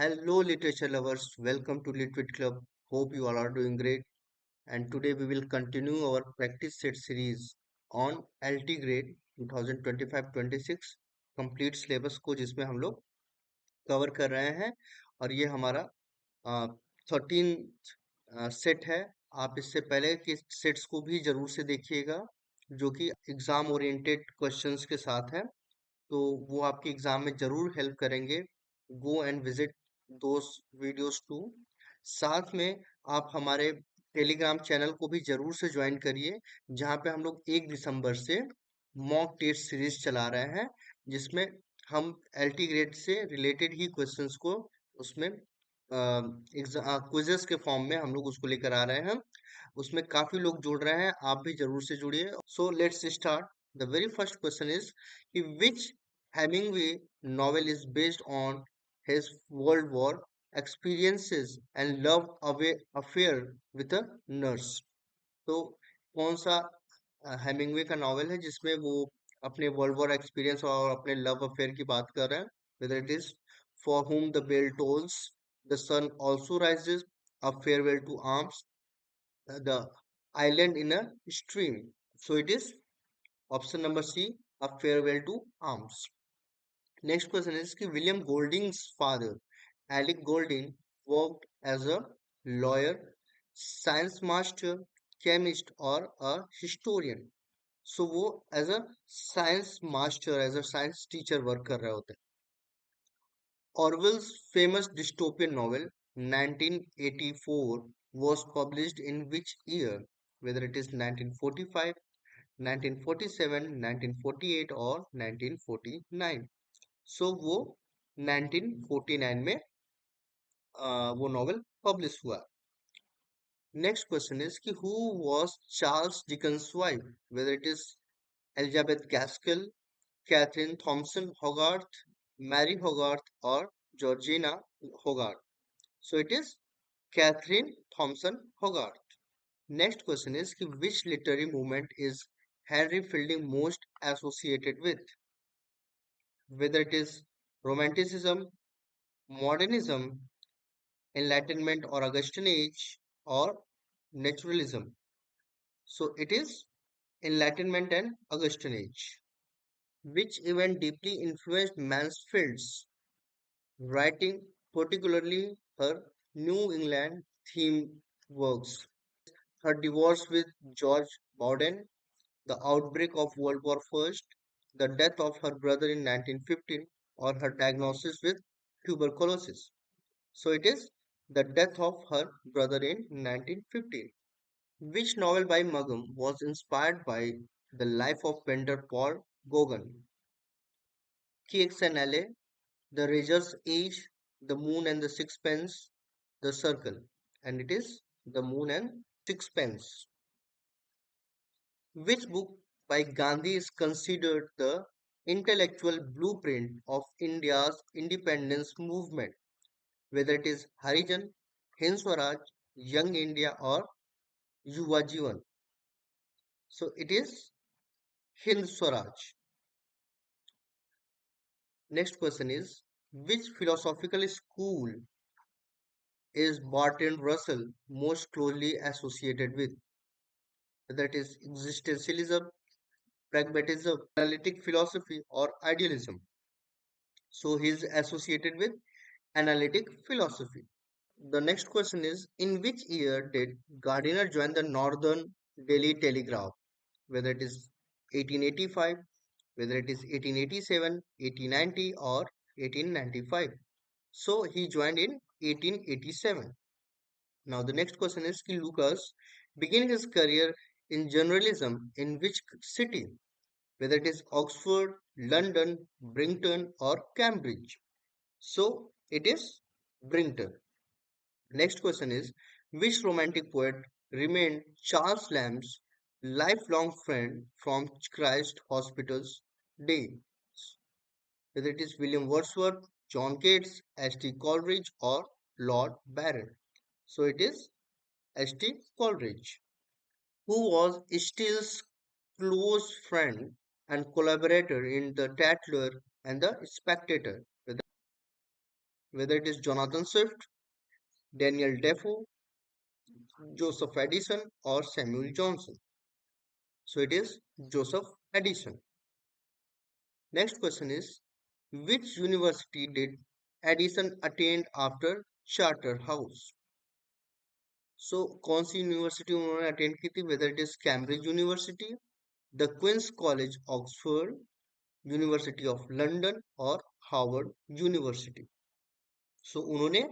Hello, literature lovers. Welcome to Litwit Club. Hope you all are doing great. And today we will continue our practice set series on LT grade 2025-26 complete syllabus को जिसमें हम लोग cover कर रहे हैं और ये हमारा 13 सेट है। आप इससे पहले के सेट्स को भी जरूर से देखिएगा जो कि एग्जाम ओरिएंटेड क्वेश्चंस के साथ है, तो वो आपके एग्जाम में जरूर हेल्प करेंगे। Go and visit those videos too. साथ में आप हमारे टेलीग्राम चैनल को भी जरूर से ज्वाइन करिए, जहाँ पे हम लोग 1 दिसंबर से मॉक टेस्ट सीरीज चला रहे हैं, जिसमें हम एलटी ग्रेड से रिलेटेड ही क्वेश्चंस को उसमें क्विजेस के फॉर्म में हम लोग उसको लेकर आ रहे हैं। उसमें काफी लोग जुड़ रहे हैं, आप भी जरूर से जुड़िए। So let's start. The very first question is कि विच Hemingway novel is based on his World War experiences and love affair with a nurse। तो कौन सा हेमिंगवे का नॉवेल है जिसमें वो अपने वर्ल्ड वॉर एक्सपीरियंस और अपने लव अफेयर की बात कर रहे हैं? Whether it is For Whom the Bell Tolls, The Sun Also Rises, A Farewell to Arms, The Island in a Stream. So it is option number C, A Farewell to Arms. Next question is कि William Golding's father, Alec Golding, worked as a lawyer, science master, chemist or a historian. So वो as a science master, as a science teacher work कर रहे होते हैं। Orwell's famous dystopian novel 1984 was published in which year? Whether it is 1945, 1947, 1948 or 1949। सो वो 1949 में वो novel publish हुआ। Next question is कि who was Charles Dickens wife? Whether it is Elizabeth Gaskell, Catherine Thomson Hogarth, Mary Hogarth और Georgina Hogarth. So it is Catherine Thomson Hogarth. Next question is कि which literary movement is Henry Fielding most associated with? Whether it is romanticism, modernism, enlightenment or Augustan age, or naturalism? So it is enlightenment and Augustan age. Which event deeply influenced Mansfield's writing, particularly her New England theme works? Her divorce with George Bowden, the outbreak of World War I, the death of her brother in 1915, or her diagnosis with tuberculosis? So it is the death of her brother in 1915. Which novel by Muggham was inspired by the life of painter Paul Gauguin? KXNLA, The Razor's Age, The Moon and the Sixpence, The Circle. And it is The Moon and Sixpence. Which book by Gandhi is considered the intellectual blueprint of India's independence movement? Whether it is Harijan, Hind Swaraj, Young India or Yuva Jivan. So it is Hind Swaraj. Next question is, which philosophical school is Barton Russell most closely associated with? Whether it is existentialism, pragmatism, analytic philosophy or idealism. So he is associated with analytic philosophy. The next question is, in which year did Gardiner join the Northern Daily Telegraph? Whether it is 1885, whether it is 1887, 1890 or 1895. So he joined in 1887. Now the next question is कि Lucas began his career in journalism in which city? Whether it is Oxford, London, Brinton or Cambridge. So it is Brinton. Next question is, which romantic poet remained Charles Lamb's lifelong friend from Christ Hospital's days? Whether it is William Wordsworth, John Keats, S.T. Coleridge or Lord Byron. So it is S.T. Coleridge, who was Steele's close friend and collaborator in The Tatler and The Spectator. whether it is Jonathan Swift, Daniel Defoe, Joseph Addison, or Samuel Johnson. So it is Joseph Addison. Next question is, which university did Addison attend after Charterhouse? So कौन सी university उन्होंने attend की थी, whether it is Cambridge University, the Queen's College Oxford, University of London और Harvard University. So उन्होंने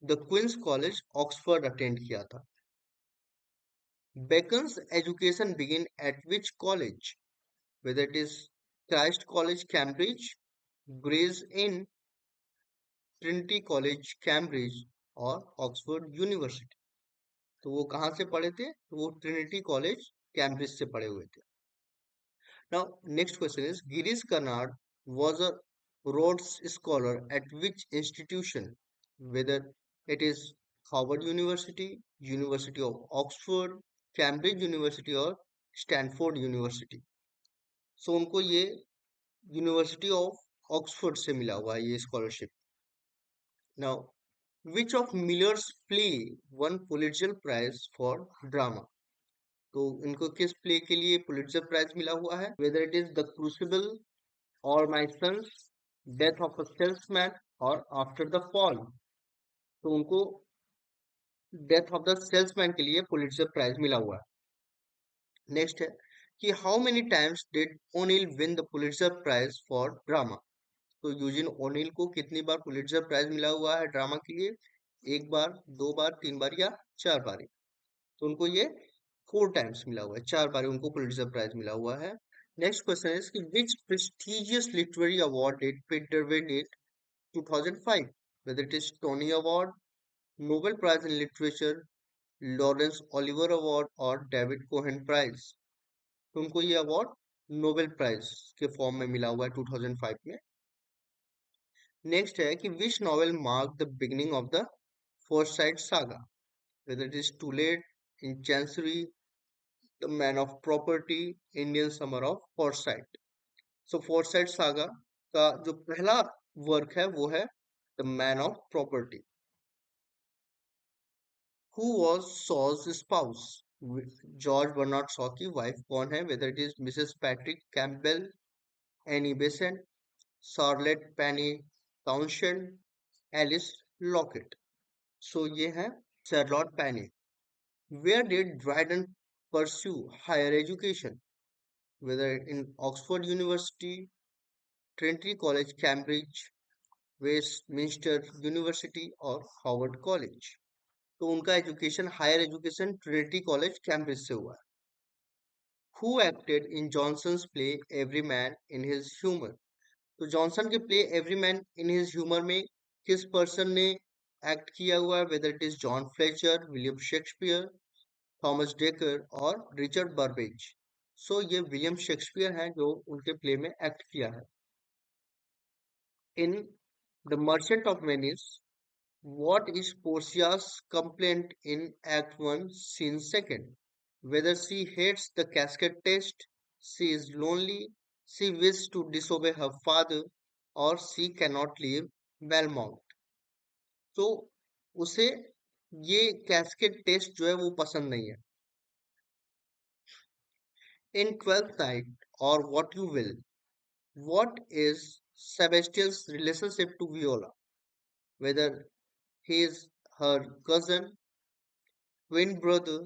the Queen's College Oxford attend किया था. Bacon's education began at which college, whether it is Christ College Cambridge, Gray's Inn, Trinity College Cambridge और Oxford University. तो वो कहाँ से पढ़े थे? तो वो ट्रिनिटी कॉलेज कैम्ब्रिज से पढ़े हुए थे. Now next question is, Girish Karnad was a Rhodes Scholar at which institution, whether it is Harvard University, University of Oxford, Cambridge University और Stanford University. So उनको ये यूनिवर्सिटी ऑफ ऑक्सफोर्ड से मिला हुआ है ये scholarship. Now which of Miller's play won Pulitzer Prize for drama? तो इनको किस प्ले के लिए पुलिट्जर प्राइज मिला हुआ है? Whether it is The Crucible, All My Sons, Death of a Salesman और After the Fall. तो उनको डेथ ऑफ द सेल्समैन के लिए पुलिट्जर प्राइज मिला हुआ है. नेक्स्ट है कि how many times did O'Neill win the Pulitzer Prize for drama? तो यूजिन ओनिल को कितनी बार पुलिट्जर प्राइज मिला हुआ है ड्रामा के लिए? एक बार, दो बार, तीन बार या चार बार? तो उनको ये 4 टाइम्स मिला हुआ है, 4 बार उनको पुलिट्जर प्राइज मिला हुआ है. नेक्स्ट क्वेश्चन इज कि which prestigious literary award did Peter win in 2005? whether it is Tony Award, Nobel Prize in Literature, Lawrence Olivier award और डेविड कोहेन प्राइज. तो उनको ये अवार्ड नोबेल प्राइज के फॉर्म में मिला हुआ है 2005 में. नेक्स्ट है कि which novel mark the beginning of the Forsyte saga? whether it is Too Late, In Chancery, The Man of Property, Indian Summer of Foresight. So Forsyte saga का जो पहला वर्क है वो है the man of property. Who was Shaw's spouse? George Bernard Shaw की wife कौन है? whether it is Mrs Patrick Campbell, Annie Besant, Charlotte Payne Townshend, Alice Lockett. So ये है Charlotte Payne. Where did Dryden pursue higher education? whether in Oxford University, Trinity College Cambridge, Westminster University और Harvard College. तो उनका education, higher education Trinity College Cambridge से हुआ है. Who acted in Johnson's play Every Man in His Humor? तो Johnson के play every man in his humour में किस पर्सन ने एक्ट किया हुआ है? whether it is John Fletcher, William Shakespeare, Thomas decker और रिचर्ड बर्बेज. सो ये विलियम शेक्सपियर हैं जो उनके प्ले में एक्ट किया है. In the Merchant of Venice, what is Portia's complaint in Act 1, Scene 2nd? Whether she hates the casket test, she is lonely, she wishes to disobey her father, or she cannot leave Belmont. तो उसे ये casket test जो है वो पसंद नहीं है. In 12th Night or What You Will, what is Sebastian's relationship to Viola? Whether he is her cousin, twin brother,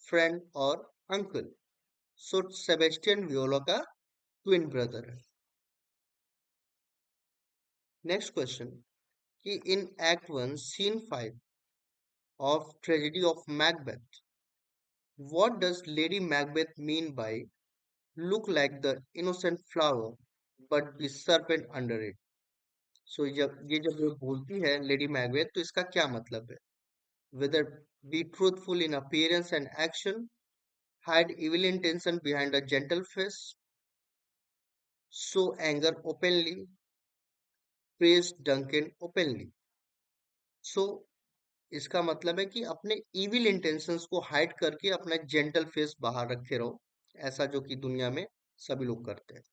friend और अंकल. सो सेबेस्टियन वियोला का ट्विन ब्रदर है. नेक्स्ट क्वेश्चन कि in act 1 scene 5 of tragedy of Macbeth, what does Lady Macbeth mean by look like the innocent flower but be serpent under it? So जब ये बोलती है lady Macbeth तो इसका क्या मतलब है? whether be truthful in appearance and action, hide evil intention behind a gentle face, show anger openly, praise Duncan openly. So इसका मतलब है कि अपने इविल इंटेंशंस को हाइड करके अपना जेंटल फेस बाहर रखे रहो, ऐसा जो कि दुनिया में सभी लोग करते हैं.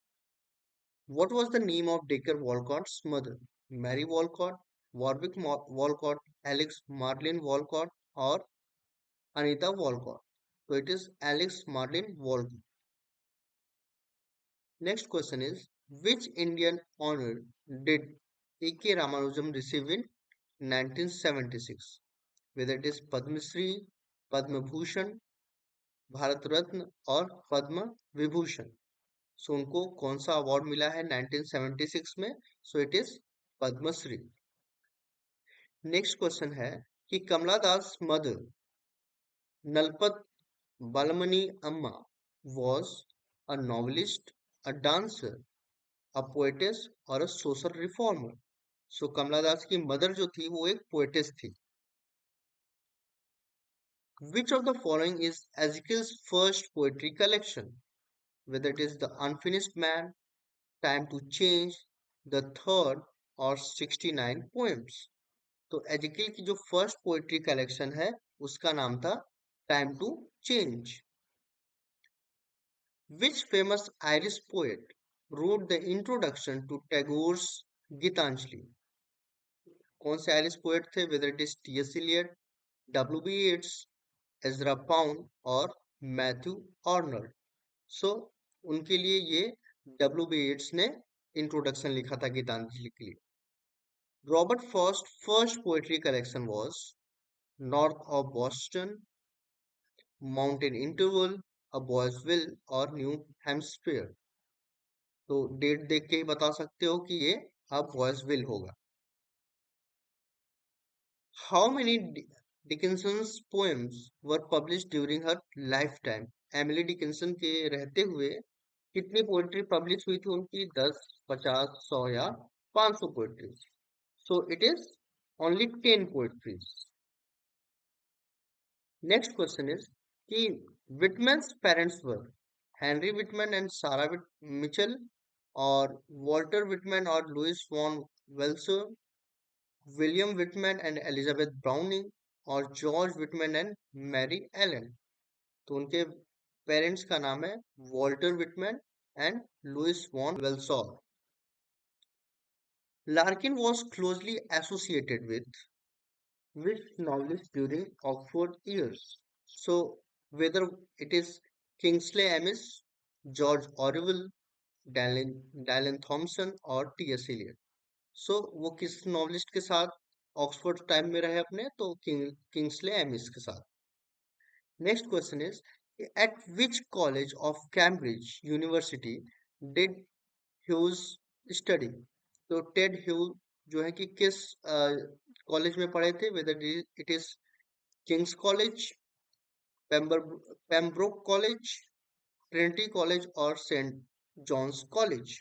What was the name of Dacre Walcott's mother? Mary Walcott, Warwick Walcott, Alex Marlin Walcott और Anita Walcott. So it is Alex Marlin Walcott. Next question is, which Indian honor did A.K. Ramanujan receive in 1976? Whether it is Padma Shri, Padma Bhushan, Bharat Ratna और पद्म विभूषण. सो उनको कौन सा award मिला है 1976 में? So it is Padmashri. Next question है कि कमला दास mother नलपत Balamani अम्मा was a novelist, a dancer, a poetess और a social reformer. सो कमला दास की मदर जो थी वो एक पोएटेस थी. Which of the following is Ezekiel's first poetry collection? Whether it is The Unfinished Man, Time to Change, The Third और 69 Poems. तो एजिकिल की जो फर्स्ट पोएट्री कलेक्शन है उसका नाम था time to change. Which famous Irish poet wrote the introduction to Tagore's Gitanjali? कौन से आयरिश पोएट थे? Whether it is T S Eliot, W B Yeats, Ezra Pound और मैथ्यू आर्नल्ड. सो उनके लिए ये डब्ल्यू बी येट्स ने इंट्रोडक्शन लिखा था गीतांजलि के लिए. Robert first first poetry collection was north of Boston, mountain interval, a boys will और न्यू हेम्स्फेयर. तो डेट देख के ही बता सकते हो कि ये अब बॉयज विल होगा. How many Dickinson's poems were published during her lifetime? Emily Dickinson के रहते हुए कितनी पोएट्री पब्लिश हुई थी उनकी? 10, 50, 100 या 500 poetry. So it is only 10 poetries. Next question is कि Whitman's parents were Henry Whitman and Sarah Mitchell और वॉल्टर विटमैन और Louis Van Velsor, William Whitman and Elizabeth Browning और George Whitman and Mary Allen. तो उनके parents का नाम है Walter Whitman and Louis Van Velsor. Larkin was closely associated with which novelist during Oxford years? So whether it is Kingsley Amis, George Orwell, Dylan Thompson और T.S. Eliot. सो वो किस novelist के साथ ऑक्सफोर्ड टाइम में रहे अपने? तो Kingsley amiss के साथ. Next question is eight which college of Cambridge university did huge study? तो टेड ह्यूज जो है कि किस कॉलेज में पढ़े थे? Whether it is Kings college, Pembroke college, Trinity college और सेंट जॉन्स कॉलेज.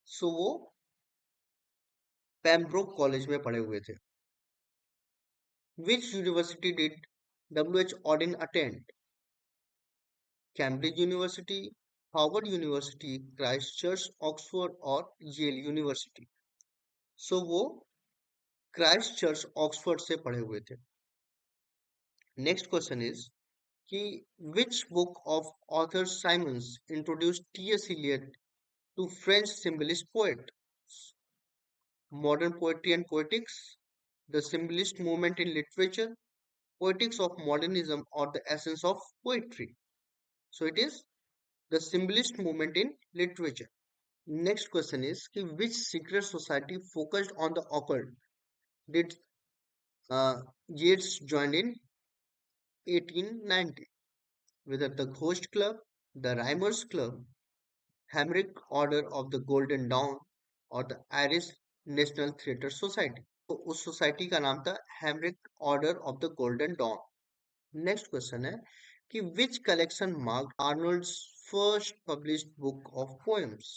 सो वो पेम्ब्रोक कॉलेज में पढ़े हुए थे. Which university did W.H. Auden attend? Cambridge University, Harvard University, Christ Church, Oxford और Yale University. So वो क्राइस्ट चर्च ऑक्सफोर्ड से पढ़े हुए थे. नेक्स्ट क्वेश्चन इज कि which book of author Simons introduced T.S. Eliot to French symbolist poets? Modern Poetry and Poetics, The Symbolist Movement in Literature, Poetics of Modernism or The Essence of Poetry. So it is The Symbolist Movement in Literature. Next question is कि which secret society focused on the occult did Yeats joined in 1890? Whether the Ghost Club, the Rhymers Club, Hamrick Order of the Golden Dawn और the Irish National Theatre Society. तो उस society का नाम था Hermetic Order of the Golden Dawn. Next question है कि which collection marked Arnold's first published book of poems?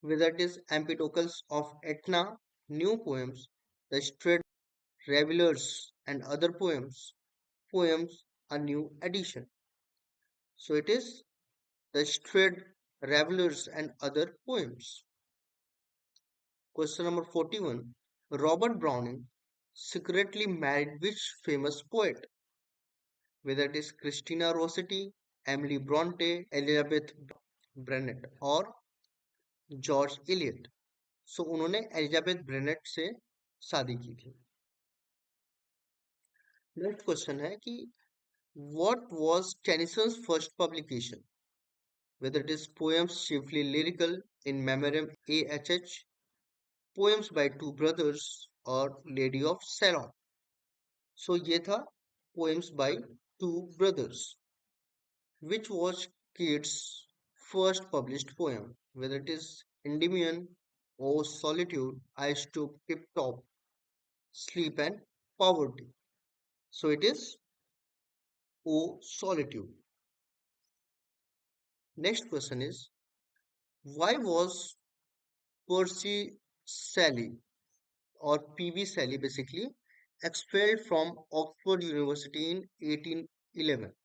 Whether it is Empedocles of Etna, New Poems, The Strayed Revelers and Other Poems, Poems, a New Edition. So it is The Strayed Revelers and Other Poems. Question number 41. Robert Browning secretly married which famous poet? Whether it is Christina Rossetti, Emily Bronte, Elizabeth Bennet और George Eliot. सो उन्होंने Elizabeth ब्रेनेट से शादी की थी। Next question है कि what was Tennyson's first publication? Whether it is poems chiefly lyrical in memoriam AHH, poems by two brothers, or Lady of Salon. So ये था poems by two brothers, which was Keats' first published poem. Whether it is Endymion, O Solitude, I Stoop Tip Top, Sleep and Poverty. So it is O Solitude. Next question is, why was Percy Shelley or P.V. Shelley basically expelled from Oxford University in 1811?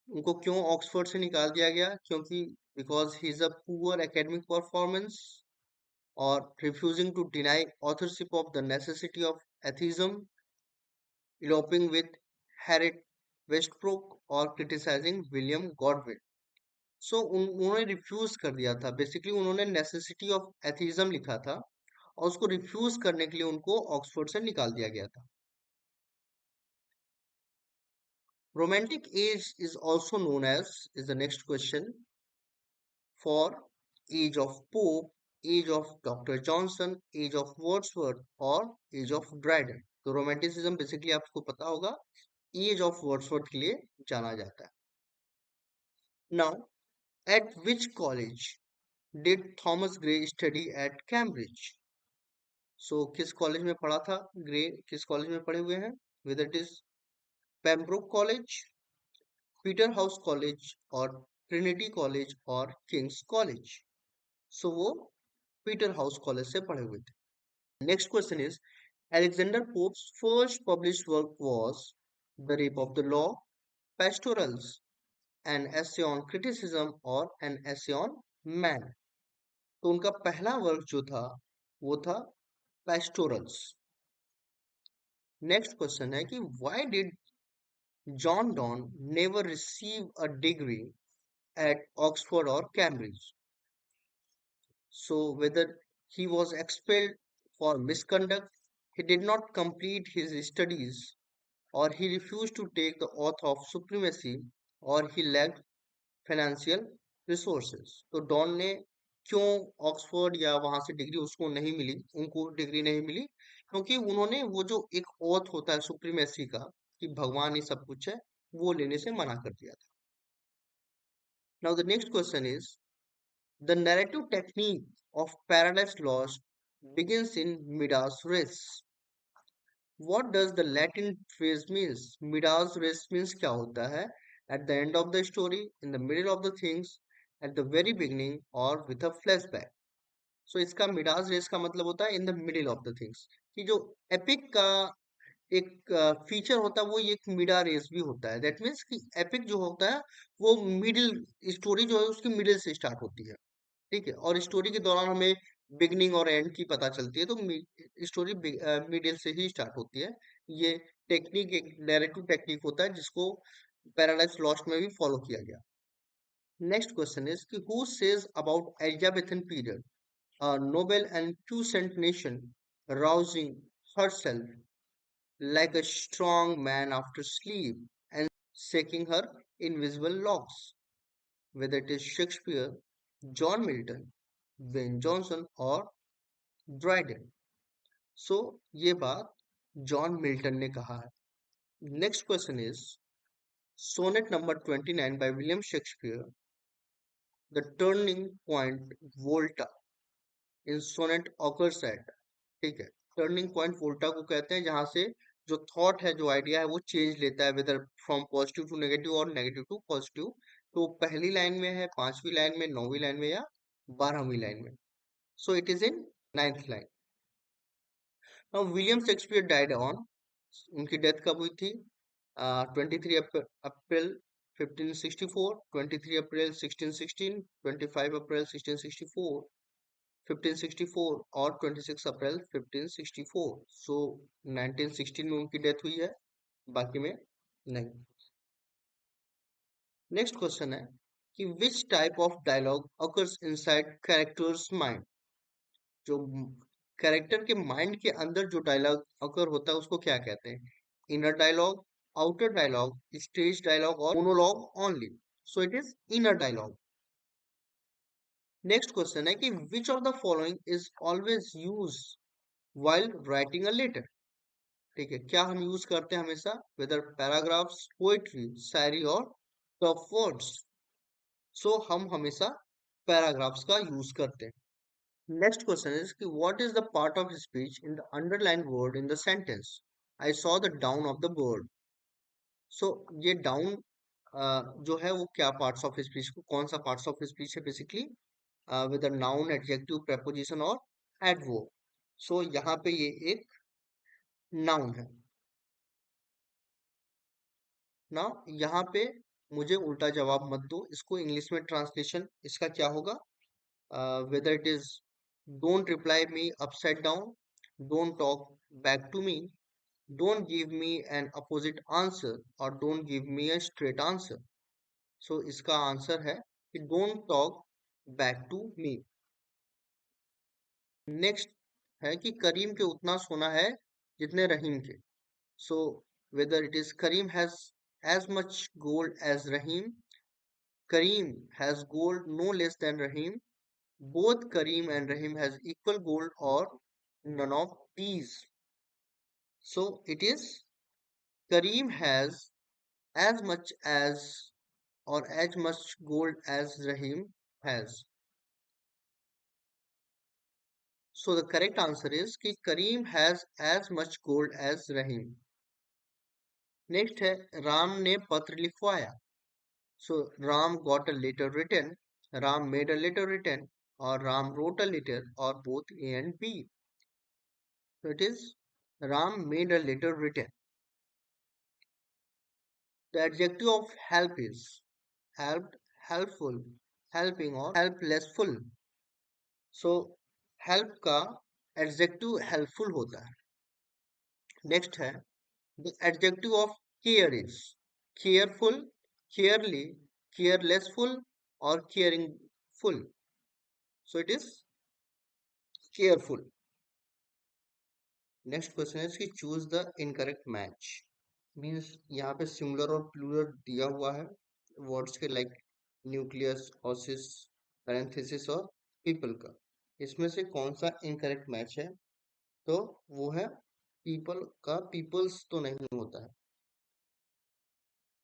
उनको क्यों Oxford से निकाल दिया गया? क्योंकि because he is a poor academic performance, और refusing to deny authorship of the necessity of atheism, eloping with Harriet Westbrook, और criticizing William Godwin. सो उन्होंने रिफ्यूज कर दिया था, बेसिकली उन्होंने नेसेसिटी ऑफ एथिज्म लिखा था और उसको रिफ्यूज करने के लिए उनको ऑक्सफोर्ड से निकाल दिया गया था। Romantic age is also known as, is the next question, for age of Pope, age of doctor Johnson, age of Wordsworth और एज ऑफ ड्राइडन। तो रोमांटिसिज्म बेसिकली आपको पता होगा एज ऑफ वर्ड्सवर्थ के लिए जाना जाता है। Now, at which college did Thomas Gray study at Cambridge? So किस कॉलेज में पढ़ा था ग्रे, किस कॉलेज में पढ़े हुए हैं? Weather it is Pembroke college, Peter house college, और ट्रिनिटी कॉलेज, और किंग्स कॉलेज। सो वो पीटर हाउस कॉलेज से पढ़े हुए थे। Next question is, Alexander Pope's first published work was The Rape of the Law, Pastorals, an essay on criticism, और an essay on man। तो उनका पहला वर्क जो था वो था पेस्टोरल्स। नेक्स्ट क्वेश्चन है कि why did John Donne never receive a degree at Oxford or Cambridge? So whether he was expelled for misconduct, he did not complete his studies, or he refused to take the oath of supremacy, or he lacked financial resources. तो don ने क्यों Oxford या वहां से degree उसको नहीं मिली, उनको degree नहीं मिली, क्योंकि उन्होंने वो जो एक ओथ होता है सुप्रीमेसी का कि भगवान ही सब कुछ है, वो लेने से मना कर दिया था। Now the next question is, the narrative technique of paradise lost begins in midas res. What does the Latin phrase means? Midas res means क्या होता है? At the end of the story, in the middle of the things, at the very beginning, or with a flashback. So इसका Midas race का मतलब होता है in the middle of the things, कि जो एपिक का एक फीचर होता है वो ये एक मिडा रेस भी होता है। दैट मीन्स कि एपिक जो होता है वो मिडिल, स्टोरी जो है उसकी मिडिल से स्टार्ट होती है, ठीक है, और स्टोरी के दौरान हमें बिगनिंग और एंड की पता चलती है, तो स्टोरी मिडिल से ही स्टार्ट होती है। ये टेक्निक एक नैरेटिव टेक्निक होता है जिसको पैराडाइज लॉस्ट में भी फॉलो किया गया। नेक्स्ट क्वेश्चन इज कि who says about Elizabethan period, a noble and puissant nation, rousing herself like a strong man after sleep and shaking her invisible locks? Whether it is Shakespeare, John Milton, Ben Jonson, or Dryden. So ये बात John Milton ने कहा है। Next question is, sonnet number 29 by William Shakespeare, the turning point volta in sonnet occurs at, ठीक है, turning point वोल्टा को कहते हैं जहां से जो थॉट है, जो आइडिया है, वो चेंज लेता है, whether from positive to negative और नेगेटिव टू पॉजिटिव। तो पहली लाइन में है, पांचवी लाइन में, नौवीं लाइन में, या 12वीं लाइन में? So it is in 9th line. Now William Shakespeare died on, उनकी डेथ कब हुई थी? 23 अप्रैल 1564, 23 अप्रैल 1616, 25 अप्रैल 1664, 1564 और 26 अप्रैल 1564। सो 1916 में उनकी डेथ हुई है, बाकी में नहीं। नेक्स्ट क्वेश्चन है कि which type of dialogue occurs inside characters mind? जो कैरेक्टर के माइंड के अंदर जो डायलॉग अगर होता है उसको क्या कहते हैं? Inner dialogue, outer dialogue, stage dialogue और monologue only. So it is inner dialogue. Next question है कि which of the following is always use while writing a letter? ठीक है, क्या हम यूज करते हैं हमेशा? वेदर पैराग्राफ्स, पोएट्री, शायरी और टॉप वर्ड्स। सो हम हमेशा पैराग्राफ्स का यूज करते हैं। नेक्स्ट क्वेश्चन इज कि what is the part of speech in the underline word in the sentence? I saw the down of the bird. So ये down जो है वो क्या पार्ट्स ऑफ स्पीच को, कौन सा पार्ट्स ऑफ स्पीच है basically? With noun, adjective, preposition और एडवर्ब। सो यहाँ पे ये एक नाउन है ना। यहाँ पे मुझे उल्टा जवाब मत दो, इसको इंग्लिश में ट्रांसलेशन इसका क्या होगा? Whether it is don't reply me upside down, don't talk back to me, don't give me an opposite answer और don't give me a straight answer. So इसका आंसर है कि don't talk back to me. Next है कि करीम के उतना सोना है जितने रहीम के। So whether it is Karim has as much gold as Rahim, Kareem has gold no less than Rahim, both Kareem and Rahim has equal gold or none of these. So it is Kareem has as much as or as much gold as Rahim has. So the correct answer is कि Kareem has as much gold as Rahim. Next है राम ने पत्र लिखवाया. So Ram got a letter written, Ram made a letter written, or Ram wrote a letter, or both A and B. So it is Ram made a letter written. The adjective of help is helped, helpful, helping or helplessful. So help का adjective helpful होता है. Next है the adjective of care is careful, carely, carelessful, or caringful. So it is careful. Next question है कि choose the incorrect match. Means यहाँ पे singular और plural दिया हुआ है वर्ड्स के, लाइक न्यूक्लियस, ऑसिस, पैरेंथेसिस और पीपल का। इसमें से कौन सा इनकरेक्ट मैच है? तो वो है पीपल का, पीपल्स तो नहीं होता है।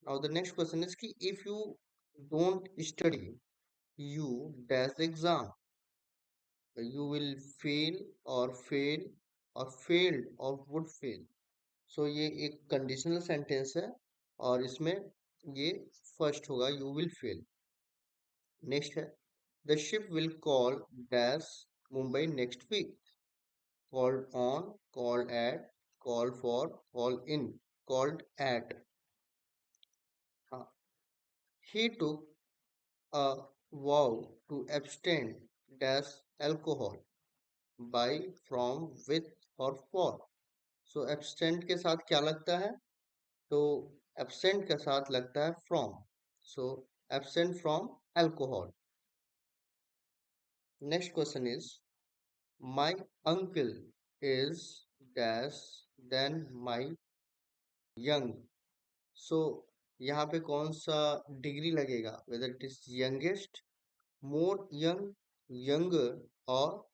Now the next question is कि if you don't study you dash exam, you will fail or fail और failed और would fail। सो ये एक कंडीशनल सेंटेंस है और इसमें ये फर्स्ट होगा, you will fail। नेक्स्ट है the ship will call dash Mumbai next week, called on, called at, called for, called in, called at। हाँ, he took a vow to abstain dash alcohol, by, from, with और for। So absent के साथ क्या लगता है? तो absent के साथ लगता है from. So absent from alcohol. Next question is my uncle is dash then my young. So यहाँ पे कौन सा डिग्री लगेगा? Whether it is youngest, more young, younger और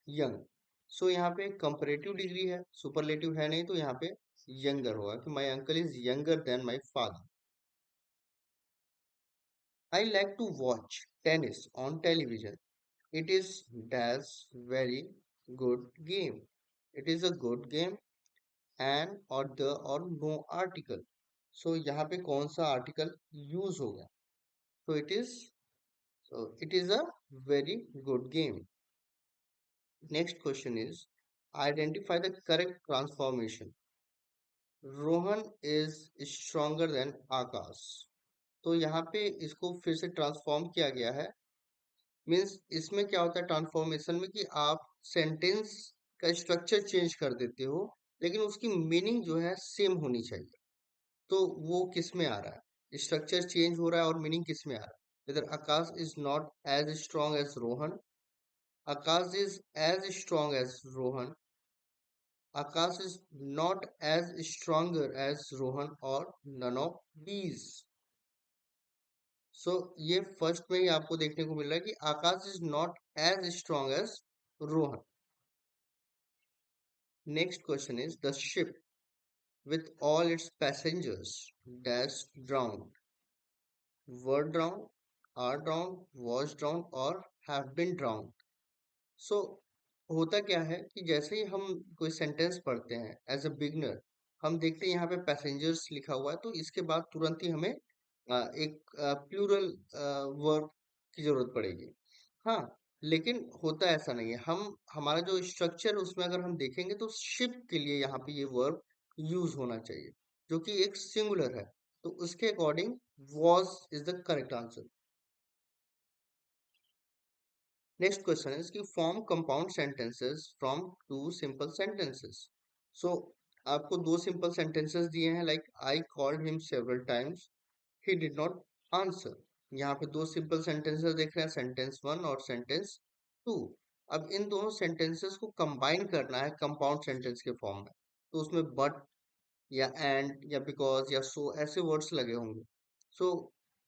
यंग। सो यहाँ पे कंपैरेटिव डिग्री है, सुपरलेटिव है नहीं, तो यहाँ पे यंगर होगा कि my uncle is younger than my father. I like to watch tennis on television. It is dash very good game. It is a good game, and or the or no article. So यहाँ पे कौन सा article use होगा? So it is a very good game. Next question is identify the correct transformation. Rohan is stronger than Akash. तो यहाँ पे इसको फिर से ट्रांसफॉर्म किया गया है। मीन्स इसमें क्या होता है ट्रांसफॉर्मेशन में कि आप सेंटेंस का स्ट्रक्चर चेंज कर देते हो, लेकिन उसकी मीनिंग जो है सेम होनी चाहिए। तो वो किस में आ रहा है? स्ट्रक्चर चेंज हो रहा है और मीनिंग किस में आ रहा है? इधर Akash is not as strong as Rohan, Akash is as strong as Rohan. Akash is not as stronger as Rohan or none of these. सो ये फर्स्ट में ही आपको देखने को मिल रहा है कि Akash is not as strong as Rohan. Next question is the ship with all its passengers dash drowned. Were drowned, are drowned, was drowned or have been drowned. सो होता क्या है कि जैसे ही हम कोई सेंटेंस पढ़ते हैं एज अ बिगनर, हम देखते हैं यहाँ पे पैसेंजर्स लिखा हुआ है, तो इसके बाद तुरंत ही हमें एक प्लूरल वर्ब की जरूरत पड़ेगी. हाँ, लेकिन होता ऐसा नहीं है. हम हमारा जो स्ट्रक्चर है उसमें अगर हम देखेंगे तो शिप के लिए यहाँ पे ये वर्ब यूज होना चाहिए, जो कि एक सिंगुलर है. तो उसके according was is the correct answer. Next question is कि form compound sentences from two simple sentences. So आपको दो सिंपल सेंटेंसेस दिए हैं, like I called him several times, he did not answer. यहाँ पे दो सिंपल सेंटेंसेस देख रहे हैं, सेंटेंस वन और सेंटेंस टू. अब इन दोनों सेंटेंसेस को कंबाइन करना है कंपाउंड सेंटेंस के फॉर्म में, तो उसमें बट या एंड या बिकॉज या सो ऐसे वर्ड्स लगे होंगे. सो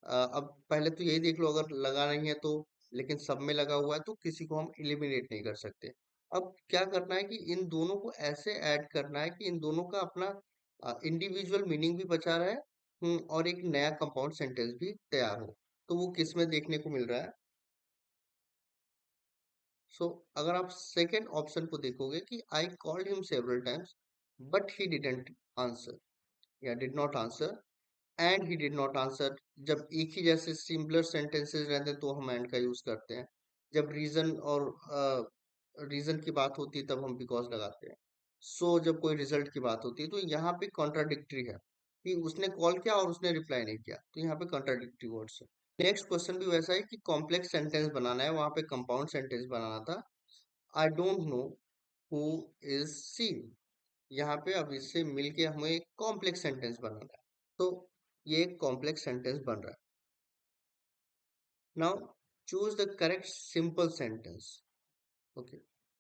अब पहले तो यही देख लो, अगर लगा नहीं है तो, लेकिन सब में लगा हुआ है तो किसी को हम एलिमिनेट नहीं कर सकते. अब क्या करना है कि इन दोनों को ऐसे ऐड करना है कि इन दोनों का अपना इंडिविजुअल मीनिंग भी बचा रहा है, और एक नया कंपाउंड सेंटेंस भी तैयार हो. तो वो किस में देखने को मिल रहा है. सो अगर आप सेकेंड ऑप्शन को देखोगे कि I called him several times but he didn't answer या did not answer and he did not answer. जब एक ही जैसे सिमिलर सेंटेंसेस रहते हैं तो हम एंड का यूज करते हैं. जब रीजन और रीजन की बात होती है तब हम बिकॉज लगाते हैं. सो जब कोई रिजल्ट की बात होती है तो यहाँ पे कॉन्ट्राडिक्टरी है कि उसने कॉल किया और उसने रिप्लाई नहीं किया, तो यहाँ पे कॉन्ट्राडिक्टरी वर्ड्स है. नेक्स्ट क्वेश्चन भी वैसा है कि कॉम्प्लेक्स सेंटेंस बनाना है, वहां पे कंपाउंड सेंटेंस बनाना था. I don't know who is C. यहाँ पे अब इससे मिलके हमें एक कॉम्प्लेक्स सेंटेंस बनाना है, तो ये एक कॉम्प्लेक्स सेंटेंस बन रहा है. Now choose the correct simple sentence. Okay,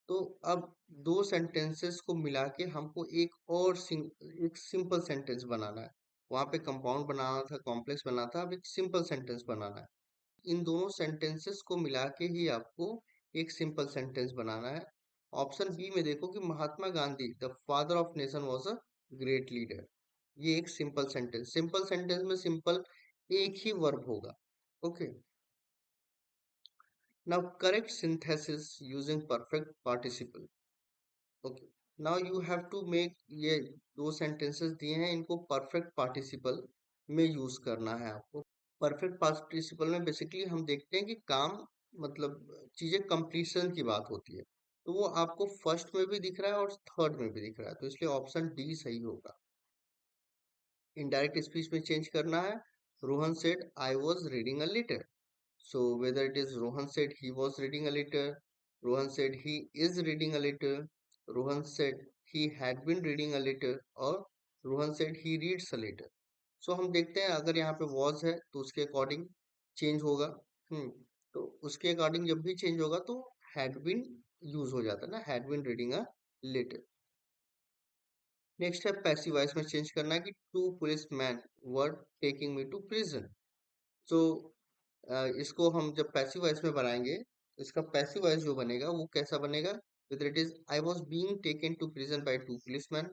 तो अब दो सेंटेंसेस को मिला के हमको एक और एक सिंपल सेंटेंस बनाना है. वहां पे कंपाउंड बनाना था, कॉम्प्लेक्स बनाना था, अब एक सिंपल सेंटेंस बनाना है. इन दोनों सेंटेंसेस को मिला के ही आपको एक सिंपल सेंटेंस बनाना है. ऑप्शन बी में देखो कि Mahatma Gandhi the father of nation was a great leader. ये एक सिंपल सेंटेंस में सिंपल एक ही वर्ब होगा. Okay, now correct synthesis using perfect participle. Okay, now you have to make, ये दो सेंटेंसेस दिए हैं, इनको परफेक्ट पार्टिसिपल में यूज करना है आपको. परफेक्ट पार्टिसिपल में बेसिकली हम देखते हैं कि काम, मतलब चीजें कंप्लीशन की बात होती है, तो वो आपको फर्स्ट में भी दिख रहा है और थर्ड में भी दिख रहा है, तो इसलिए ऑप्शन डी सही होगा. इनडायरेक्ट स्पीच में चेंज करना है. Rohan said I was reading a letter. So whether it is Rohan said he was reading a letter, Rohan said he is reading a letter, Rohan said he had been reading a letter, और Rohan said he reads a letter. So हम देखते हैं अगर यहाँ पे was है तो उसके अकॉर्डिंग चेंज होगा. तो उसके अकॉर्डिंग जब भी चेंज होगा तो हैड बीन यूज हो जाता है ना, had been reading a letter. Next है पैसिव वॉइस में चेंज करना है कि two police man were taking me to prison. तो इसको हम जब पैसिव वॉइस में बनाएंगे, इसका पैसिव वॉइस जो बनेगा वो कैसा बनेगा. Whether it is I was being taken to prison by two policemen,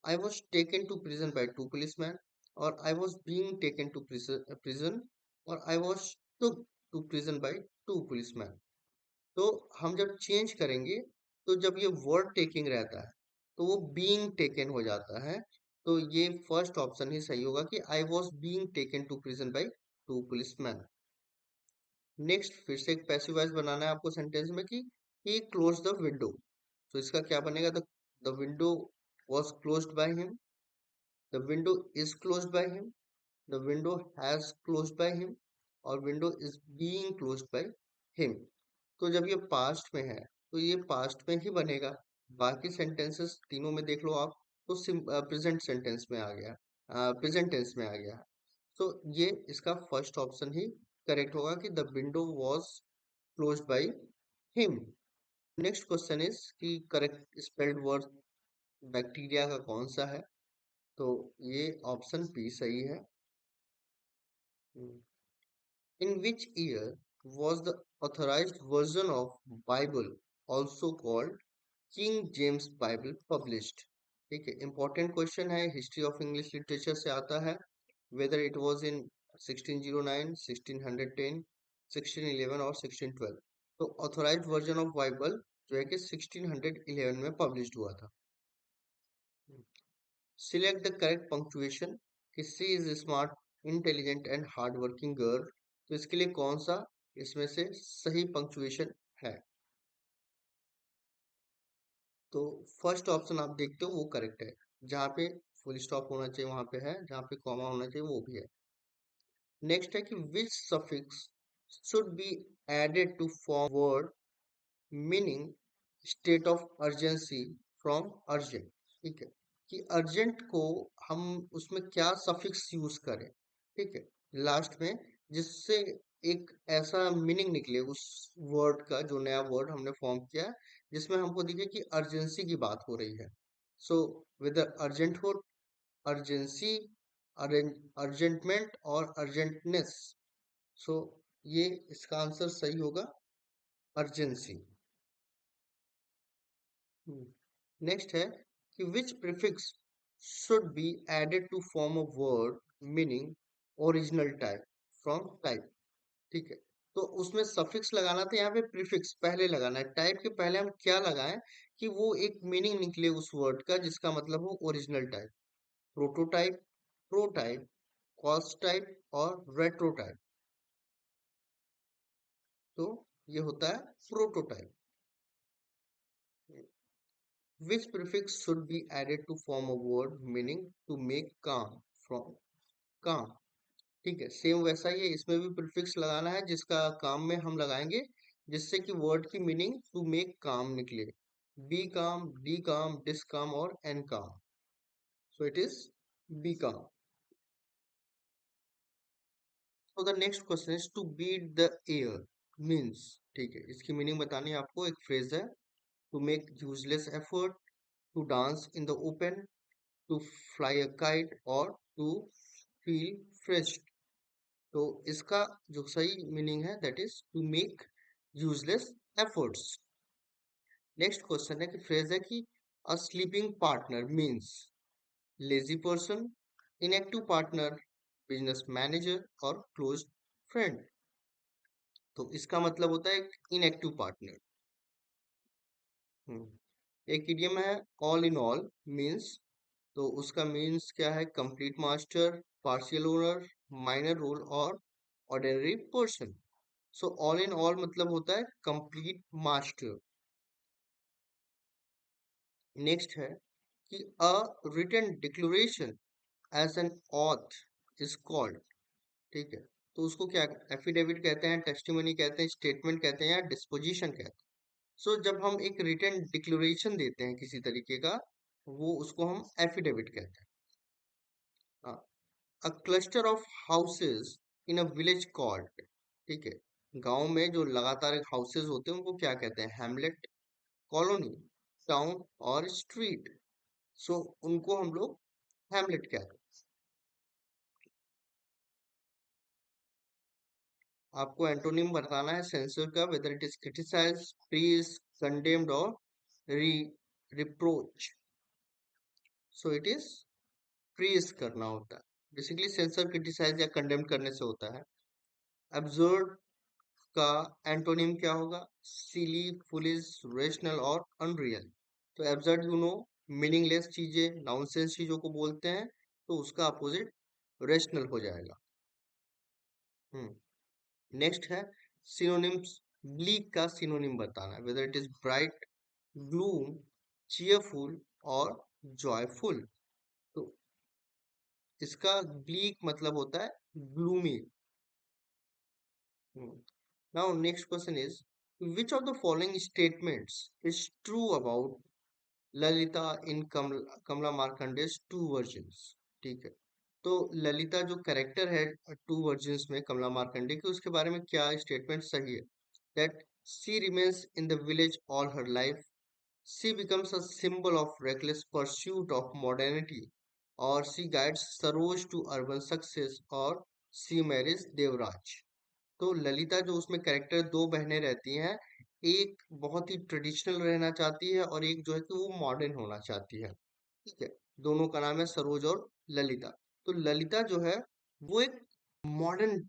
I was taken to prison by two policemen, और I was being taken to prison, और I was took to prison by two policemen. तो हम जब change करेंगे तो जब ये word taking रहता है तो वो बीइंग टेकन हो जाता है. तो ये फर्स्ट ऑप्शन ही सही होगा कि I was being taken to prison by two policemen. Next फिर से एक पैसिव वॉइस बनाना है आपको सेंटेंस में कि ही क्लोज द विंडो. तो इसका क्या बनेगा, the window was closed by him, the window is closed by him, the window has closed by him, और window is being closed by him. तो जब ये पास्ट में है तो ये पास्ट में ही बनेगा. बाकी सेंटेंसेस तीनों में देख लो आप, तो प्रेजेंट सेंटेंस में आ गया, प्रेजेंट टेंस में आ गया. तो ये इसका फर्स्ट ऑप्शन ही करेक्ट होगा कि the window was closed by him. Next question is कि करेक्ट स्पेल्ड वर्ड बैक्टीरिया का कौन सा है? तो ये ऑप्शन बी सही है। In which year was the authorized version of Bible, also called king James Bible published? ठीक है, इंपॉर्टेंट क्वेश्चन है, हिस्ट्री ऑफ इंग्लिश लिटरेचर से आता है। वेदर इट वाज इन 1609, 1610, 1611 और 1612। तो ऑथोराइज्ड वर्जन ऑफ बाइबल जो है कि 1611 में पब्लिश्ड हुआ था। सिलेक्ट द करेक्ट पंक्चुएशन कि she is smart, intelligent and hard working girl. तो इसके लिए कौन सा इसमें से सही पंक्चुएशन है? तो फर्स्ट ऑप्शन आप देखते हो वो करेक्ट है, जहाँ पे फुल स्टॉप होना चाहिए वहां पे है, जहाँ पे कॉमा होना चाहिए वो भी है। नेक्स्ट है कि which suffix should be added to form word meaning state of urgency from urgent. ठीक है, कि अर्जेंट को हम उसमें क्या सफिक्स यूज करें, ठीक है, लास्ट में, जिससे एक ऐसा मीनिंग निकले उस वर्ड का, जो नया वर्ड हमने फॉर्म किया है, जिसमें हमको दिखे कि अर्जेंसी की बात हो रही है। सो विद अर्जेंटहुड, अर्जेंसी, अर्जेंटमेंट और अर्जेंटनेस। सो ये इसका आंसर सही होगा, अर्जेंसी। नेक्स्ट है कि which prefix should be added to form a word meaning original type from type. ठीक है, तो उसमें सफिक्स लगाना था, यहाँ पे प्रीफिक्स पहले लगाना है। टाइप के पहले हम क्या लगाएं कि वो एक मीनिंग निकले उस वर्ड का जिसका मतलब हो original type. Prototype, protype, cost type और रेट्रोटाइप। तो ये होता है prototype. Which prefix should be added to form a word meaning to make calm from calm? ठीक है, सेम वैसा ही है, इसमें भी प्रीफिक्स लगाना है जिसका काम में हम लगाएंगे, जिससे कि वर्ड की मीनिंग टू मेक काम निकले। बी काम, डी काम, डिस काम और एन काम। सो इट इज बी काम। So the next question is to beat the air means. ठीक है, इसकी मीनिंग बतानी है आपको। एक फ्रेज है, to make useless effort, to dance in the open, to fly a kite और टू फील फ्रेश। तो इसका जो सही मीनिंग है that is to make useless efforts. Next question है कि फ्रेज है कि a sleeping partner means lazy person, inactive partner, business manager और क्लोज फ्रेंड। तो इसका मतलब होता है इनएक्टिव पार्टनर। एक इडियम है ऑल इन ऑल मीन्स। तो उसका मीन्स क्या है? Complete master, partial owner, minor role और ordinary person. So all in all मतलब होता है कंप्लीट मास्टर। नेक्स्ट है कि a written declaration as an oath is called. ठीक है, तो उसको क्या एफिडेविट कहते हैं, टेस्टिमनी कहते हैं, स्टेटमेंट कहते हैं या डिस्पोजिशन कहते हैं। सो जब हम एक रिटन डिक्लेरेशन देते हैं किसी तरीके का, वो उसको हम एफिडेविट कहते हैं। A cluster of houses in a village called. ठीक है, गांव में जो लगातार हाउसेस होते हैं उनको क्या कहते हैं? हैमलेट, कॉलोनी, टाउन और स्ट्रीट। सो उनको हम लोग हैमलेट कहते हैं। आपको एंटोनिम बताना है सेंसर का, whether it is criticize, praise, condemned और re reproach. So it is praise करना होता है। बेसिकली सेंसर क्रिटिसाइज या कंडेम करने से होता है। एब्सर्ड का एंटोनिम क्या होगा? सिली, फुलिश, रेशनल और अनरियल। तो एब्सर्ड यू नो, मीनिंगलेस चीजें, नॉनसेंस चीजों को बोलते हैं, तो उसका अपोजिट रेशनल हो जाएगा। नेक्स्ट है सिनोनिम्स। ब्लीक का सिनोनिम बताना है, whether it is bright, gloom, cheerful और जॉयफुल। तो इसका ब्लीक मतलब होता है gloomy. Now next question is which of the following statements is true about Lalita in Kamala Markandaya Two Virgins? ठीक है, तो ललिता जो कैरेक्टर है टू वर्जन्स में कमला मार्कंडेय के, उसके बारे में क्या स्टेटमेंट सही है? That She remains in the village all her life. She becomes a symbol of reckless pursuit of modernity, or she guides Saroj to urban success, और she marries देवराज. तो ललिता जो उसमें कैरेक्टर, दो बहनें रहती हैं, एक बहुत ही ट्रेडिशनल रहना चाहती है और एक जो है कि वो मॉडर्न होना चाहती है. ठीक है. दोनों का नाम है सरोज और ललिता. तो ललिता जो है वो एक मॉडर्न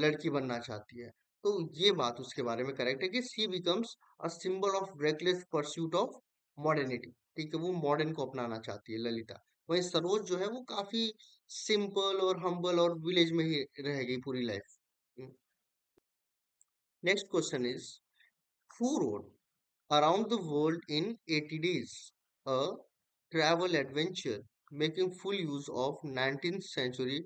लड़की बनना चाहती है. तो ये बात उसके बारे में करेक्ट है कि she becomes a symbol of reckless pursuit of modernity. ठीक है, वो मॉडर्न को अपनाना चाहती है ललिता. वहीं सरोज जो है वो काफी सिंपल और हम्बल और विलेज में ही रह गई पूरी life. Next question is, who wrote Around the World in 80 Days, a travel adventure making full use of 19th century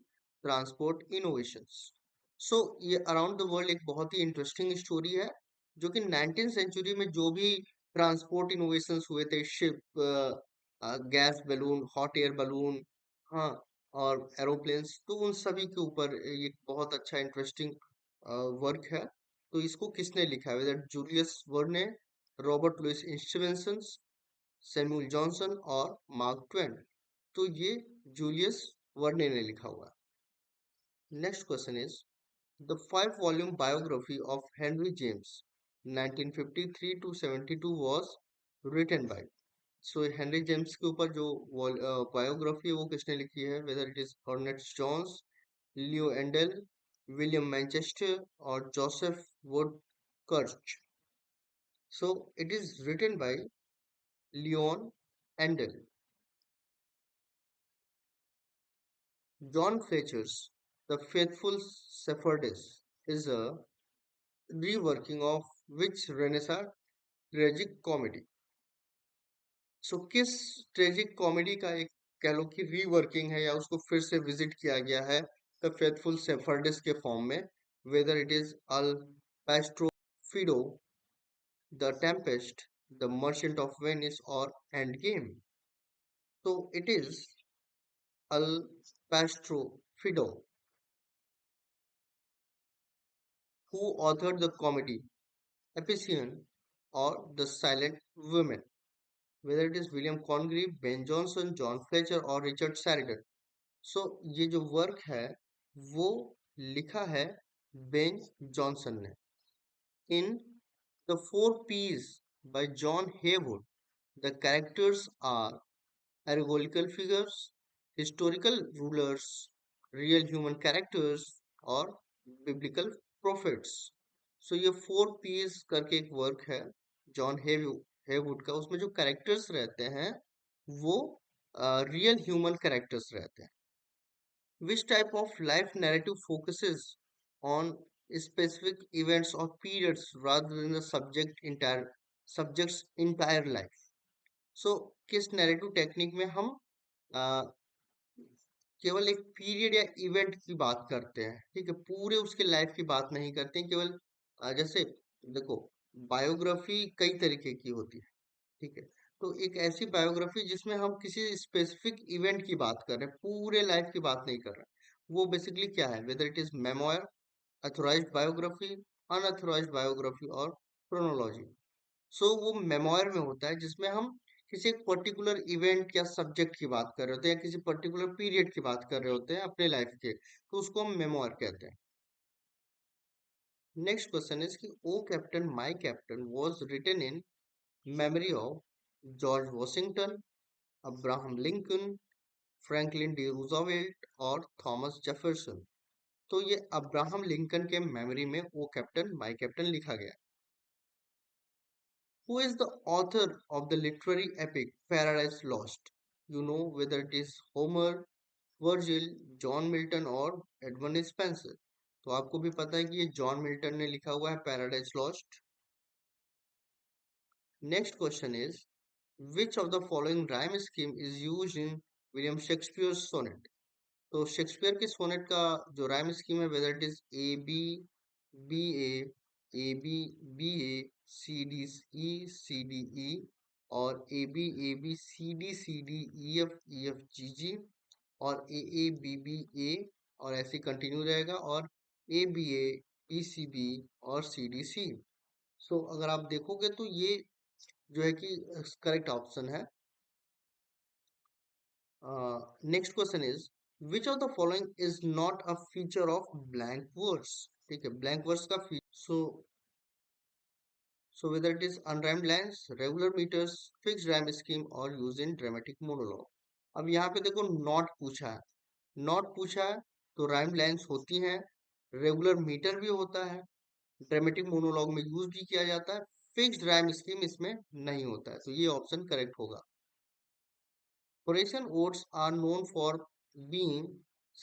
transport innovations. So ये अराउंड द वर्ल्ड एक बहुत ही इंटरेस्टिंग स्टोरी है जो कि 19th सेंचुरी में जो भी ट्रांसपोर्ट इनोवेशंस हुए थे, ship, gas balloon, hot air balloon, हाँ, और एरोप्लेन्स, तो उन सभी के ऊपर ये बहुत अच्छा इंटरेस्टिंग वर्क है. तो इसको किसने लिखा है? Whether Julius Verne, Robert Louis Stevenson, Samuel Johnson और मार्क ट्वेन. तो ये जूलियस वर्ने ने लिखा हुआ है. Next question is, the 5 volume biography of Henry James 1953 to 72 was written by. So Henry James के ऊपर जो बायोग्राफी है वो किसने लिखी है? Whether it is Ernest Jones, Leo Edel, William Manchester और Joseph Wood Krutch. So it is written by Leon Endel. John Fletcher's The Faithful Shepherdess is a reworking of which Renaissance tragic comedy. So किस tragic comedy का एक कह लो कि reworking है या उसको फिर से विजिट किया गया है द फेथफुल शेफर्डिस के फॉर्म में? Whether it is Al Pastro Fido, the Tempest, the Merchant of Venice और एंड गेम. तो it is Al Pastro Fido, who authored the comedy Epicene or The Silent Women, whether it is William Congreve, Ben Jonson, John Fletcher और Richard सैरिडन. सो ये जो work है वो लिखा है Ben Jonson ने. In the four P's by John Haywood, the characters are allegorical figures, historical rulers, real human characters और biblical prophets. So ये 4 P's करके एक वर्क है जॉन हेवुड का. उसमें जो कैरेक्टर्स रहते हैं वो रियल ह्यूमन कैरेक्टर्स रहते हैं. Which type of life narrative focuses on specific events or periods rather than the subject's entire life? So किस नैरेटिव टेक्निक में हम आ, केवल एक पीरियड या इवेंट की बात करते हैं? ठीक है, पूरे उसके लाइफ की बात नहीं करते हैं. केवल जैसे देखो, बायोग्राफी कई तरीके की होती है. ठीक है, तो एक ऐसी बायोग्राफी जिसमें हम किसी स्पेसिफिक इवेंट की बात कर रहे हैं, पूरे लाइफ की बात नहीं कर रहे हैं, वो बेसिकली क्या है? Whether it is memoir, authorized biography, unauthorized biography और क्रोनोलॉजी. सो वो मेमोयर में होता है जिसमें हम किसी एक पर्टिकुलर इवेंट या सब्जेक्ट की बात कर रहे होते हैं या किसी पर्टिकुलर पीरियड की बात कर रहे होते हैं अपने लाइफ के, तो उसको हम मेमोयर कहते हैं. नेक्स्ट क्वेश्चन इज कि O Captain my Captain was written in memory of George Washington, Abraham Lincoln, Franklin D Roosevelt और थॉमस जेफरसन. तो ये अब्राहम लिंकन के मेमोरी में ओ कैप्टन माय कैप्टन लिखा गया. Who is the author of the literary epic Paradise Lost? You know whether it is Homer, Virgil, John Milton और Edward Spencer. तो आपको भी पता है कि ये जॉन मिल्टन ने लिखा हुआ है Paradise Lost. Next question is, which of the following rhyme scheme is used in William Shakespeare sonnet? तो शेक्सपियर के सोनेट का जो राइम स्कीम है, whether it is A B, B A B, B A, C D E और A B C D E F G G और B ए, और ऐसे continue रहेगा, और ए बी सी बी और सी डी सी. सो अगर आप देखोगे तो ये जो है कि करेक्ट ऑप्शन है। Next question is which of the following is not a feature of blank words. ठीक है, ब्लैंक वर्ड्स का so whether it is unrhymed lines, regular meters, fixed rhyme scheme or used in dramatic monologue। अब यहाँ पे देखो not पूछा है, not पूछा है तो राइम लाइन्स होती हैं, रेगुलर मीटर भी होता है, ड्रामेटिक मोनोलॉग में यूज भी किया जाता है, फिक्स्ड राइम स्कीम इसमें नहीं होता है, तो ये ऑप्शन करेक्ट होगा। Croatian odes are known for being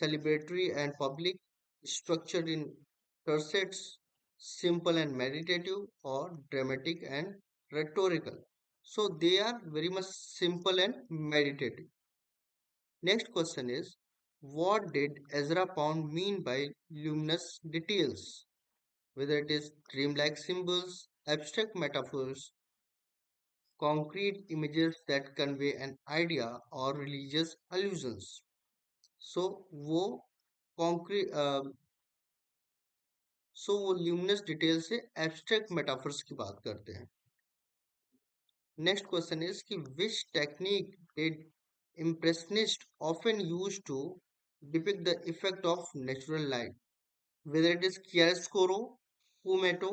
celebratory and public, structured in tercets, simple and meditative, or dramatic and rhetorical. So they are very much simple and meditative. Next question is, what did Ezra Pound mean by luminous details? Whether it is dreamlike symbols, abstract metaphors, concrete images that convey an idea or religious allusions। सो वो concrete वो luminous detail से abstract metaphors की बात करते हैं। Next question is कि which technique did impressionists often used to depict the effect of natural light, whether it is chiaroscuro, fumetto,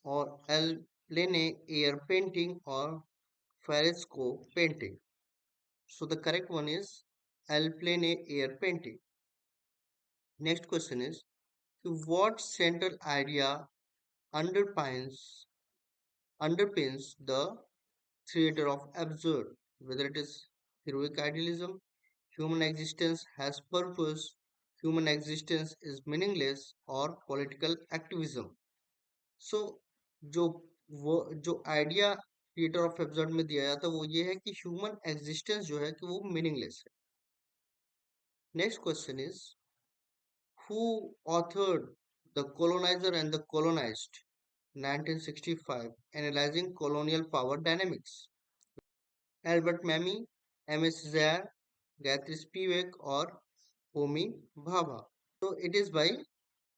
or al plane air painting or fresco painting। So the correct one is al plane air painting। Next question is what central idea underpins underpins the theater of absurd, whether it is heroic idealism, human existence has purpose, human existence is meaningless, or political activism। So जो जो idea theatre of absurd में दिया जाता है वो ये है कि ह्यूमन एग्जिस्टेंस जो है कि वो मीनिंगलेस है। Next question is who authored The Colonizer and the Colonized 1965 analyzing colonial power dynamics? Albert Memmi, M.S. Zaire, Gayatri Spivak or Homi Bhabha? So it is by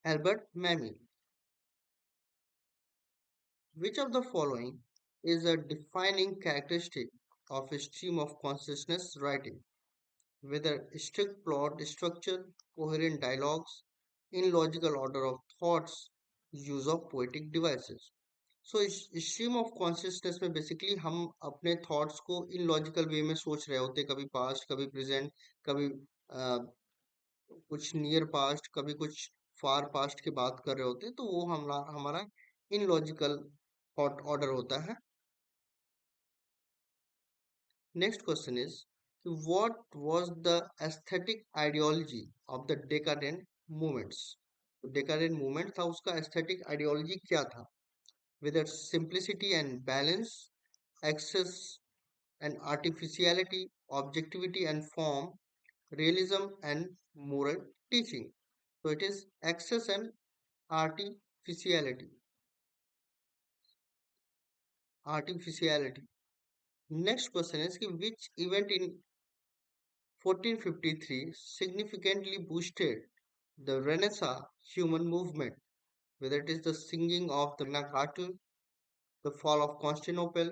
Albert Memmi। Which of the following is a defining characteristic of a stream of consciousness writing? Whether strict plot structure, coherent dialogues, in logical order of thoughts, use of poetic devices। So stream of consciousness में basically हम अपने thoughts को इन logical वे में सोच रहे होते, कभी past, कभी प्रेजेंट, कभी कुछ नियर पास्ट, कभी कुछ फार पास्ट की बात कर रहे होते, तो वो हमारा इन लॉजिकल थॉट ऑर्डर होता है। Next question is what was the aesthetic ideology of the decadent movements. Decadent movement था, उसका एस्थेटिक आइडियोलॉजी क्या था? Whether simplicity and balance, excess and artificiality, objectivity and form, realism and moral teaching। So it is excess and artificiality। Artificiality। Next question is कि which event in 1453 significantly boosted the Renaissance human movement? Whether it is the singing of the Magna Carta, the fall of Constantinople,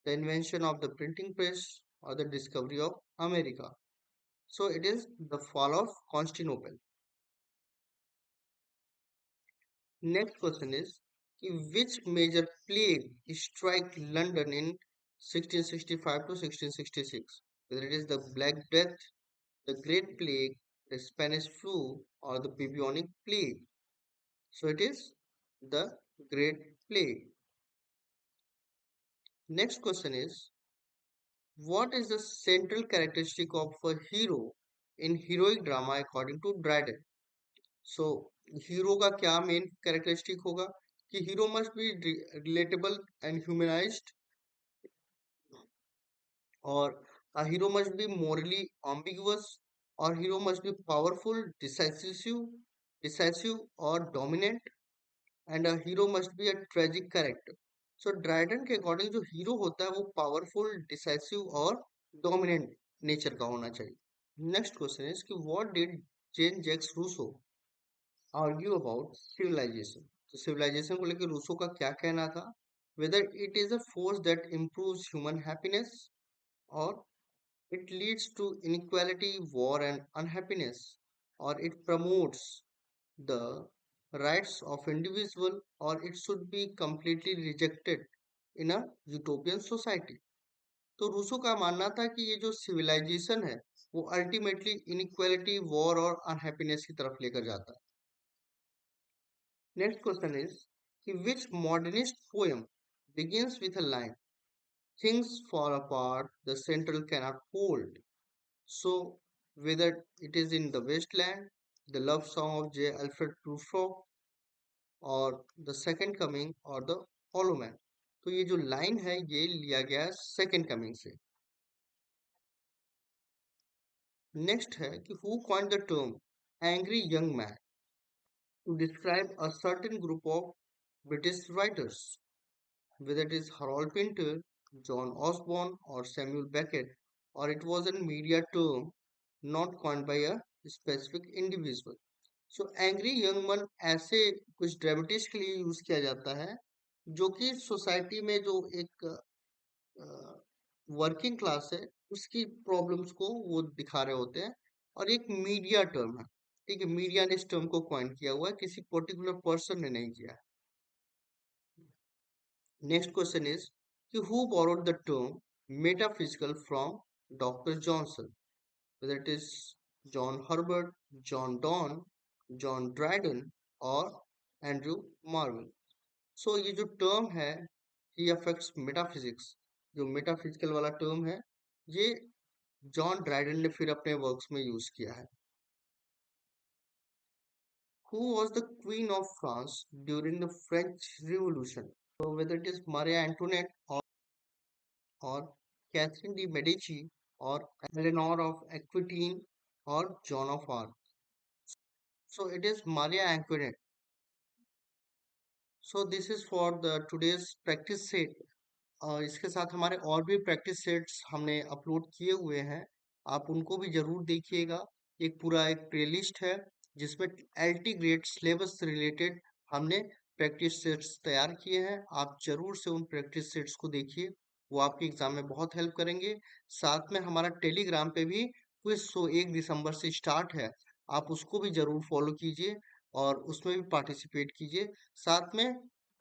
the invention of the printing press, or the discovery of America. So it is the fall of Constantinople। Next question is which major plague struck London in 1665 to 1666? Whether it is the Black Death, the Great Plague, the Spanish flu, or the bubonic plague. So it is the Great Plague। Next question is what is the central characteristic of a hero in heroic drama according to Dryden? So hero का क्या main characteristic होगा कि hero must be relatable and humanised, और a hero must be morally ambiguous, और hero must be powerful, decisive or dominant, and a hero must be a tragic character। So Dryden के according जो hero होता है वो powerful, decisive और dominant nature का होना चाहिए। नेक्स्ट क्वेश्चन इज कि what did Jean Jacques Rousseau argue about civilization? तो सिविलाइजेशन को लेकर रूसो का क्या कहना था? Whether it is a force that improves human happiness, और it leads to inequality, war, and unhappiness, or it promotes the rights of individual, or it should be completely rejected in a utopian society. तो Rousseau का मानना था कि ये जो civilization है वो अल्टीमेटली इनइक्वालिटी, वॉर और अनहैप्पीनेस की तरफ लेकर जाता है. नेक्स्ट क्वेश्चन इज कि which modernist poem begins with a line, things fall apart, the central cannot hold. So, whether it is in the Wasteland, the love song of J. Alfred Prufrock, or the Second Coming, or the Hollow Man. तो ये जो line है ये लिया गया है second coming से. Next है कि who coined the term angry young man to describe a certain group of British writers, whether it is Harold Pinter, John Osborne, or Samuel Beckett, or it was a media term not coined by a specific individual. So angry young मन ऐसे कुछ dramatist के लिए use किया जाता है जो कि सोसाइटी में जो एक वर्किंग क्लास है उसकी प्रॉब्लम्स को वो दिखा रहे होते हैं, और एक मीडिया टर्म है. ठीक है, मीडिया ने इस टर्म को कॉइन किया हुआ है, किसी पर्टिकुलर पर्सन ने नहीं किया है. नेक्स्ट क्वेश्चन इज कि who borrowed the term metaphysical from doctor Johnson, whether it is John Herbert, John Donne, John Dryden, or Andrew Marvell. So ये जो टर्म है he affects metaphysics, जो मेटाफिजिकल वाला टर्म है ये जॉन ड्राइडन ने फिर अपने वर्क्स में यूज किया है. Who was the Queen of France during the French Revolution? So whether it is Maria Antoinette, or Catherine de Medici, or Eleanor of Aquitaine, or Joan of Arc. So it is Maria Antoinette. So this is for the today's practice set. इसके साथ हमारे और भी practice sets हमने upload किए हुए हैं, आप उनको भी जरूर देखिएगा. एक पूरा एक प्लेलिस्ट है जिसमें एलटी ग्रेड सिलेबस से रिलेटेड हमने प्रैक्टिस सेट्स तैयार किए हैं. आप जरूर से उन प्रैक्टिस सेट्स को देखिए, वो आपके एग्जाम में बहुत हेल्प करेंगे. साथ में हमारा टेलीग्राम पे भी क्विज शो 1 दिसंबर से स्टार्ट है, आप उसको भी जरूर फॉलो कीजिए और उसमें भी पार्टिसिपेट कीजिए. साथ में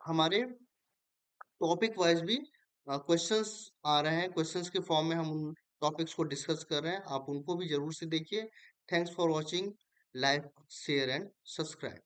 हमारे टॉपिक वाइज भी क्वेश्चंस आ रहे हैं, क्वेश्चंस के फॉर्म में हम उन टॉपिक्स को डिस्कस कर रहे हैं, आप उनको भी जरूर से देखिए. Thanks for watching. Like, share and subscribe.